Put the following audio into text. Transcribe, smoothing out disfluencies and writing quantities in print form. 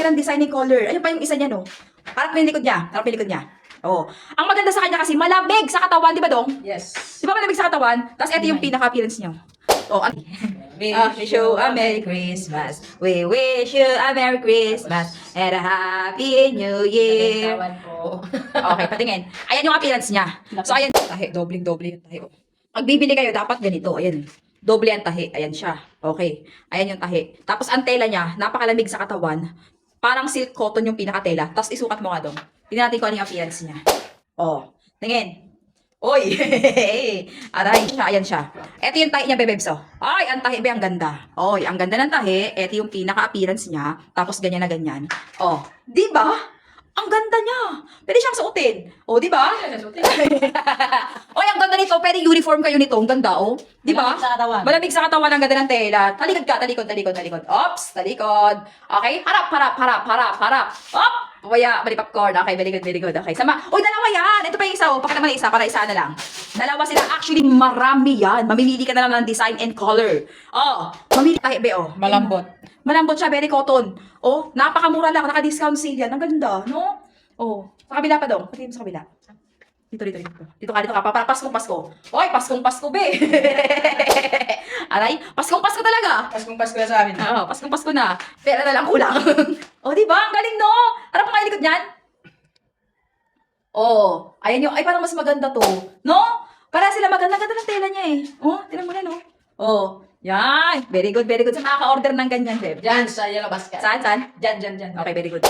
silang designing color. Ayun pa yung isa niya, no? Harap mo yung likod niya. Harap mo yung likod niya. Oh. Ang maganda sa kanya kasi malamig sa katawan, di ba, Dong? Yes. Di ba malamig sa katawan? Tapos ito yung pinaka-appearance niyo. Oh, wish you a Merry Christmas. We wish you a Merry Christmas and a Happy New Year. Tawan po. Okay, patingin. Ayan yung appearance niya. So, ayan. Tahi, dobling-doble yung tahi. Pag bibili kayo, dapat ganito. Ayan. Doble ang tahi. Ayan siya. Okay. Ayan yung tahi. Tapos, ang tela niya, napakalamig sa katawan. Parang silk cotton yung pinakatela. Tapos, isukat mo nga, Dong. Tingnan natin kung ano yung appearance niya. Oh. Tingin. Oy! Aray siya. Ayan siya. Ito yung tahi niya, bebebs. Oh. Ay, ang tahi ba, ang ganda. Oy, ang ganda ng tahi. Ito yung pinaka-appearance niya. Tapos, ganyan na ganyan. Oh. Di ba? Ang ganda niya. Pwede siyang suotin. O, di ba? Oy, ang ganda nito. Pwede uniform kayo nito. Ang ganda, oh. Di ba? Malamig sa katawan. Malamig sa katawan. Ang ganda ng tela. Talikod ka. Talikod. Ops, talikod. Okay? Harap. Op! Waya, bali popcorn. Okay, very good. Okay, sama. Uy, dalawa yan. Ito pa yung isa, oh. Pakita mo na isa para isa na lang. Dalawa sila. Actually, marami yan. Mamimili ka na lang ng design and color. Oh, mamili tayo, be, oh. Malambot. Malambot siya, very cotton. Oh, napakamura lang, naka-discount sale yan. Ang ganda, no? Oh, sa kabila pa daw. Pati sa kabila. Dito. Dito ka. Pasko. Oy, Pasko, be. Aray, Pasko talaga. Paskong Pasko na sa amin. Oo, Pasko na. Pera na lang kulang. Oh, di ba? Ang galing, no? Harap mo kayo likod niyan. Oh, ayan yung, ay parang mas maganda to. No? Para sila maganda ng tela niya eh. Oh, tinan mo na, no? Oh, yan. Very good. Sa nakaka-order ng ganyan, Beb. Diyan sa Yellow Basket. Saan? Diyan. Okay, very good.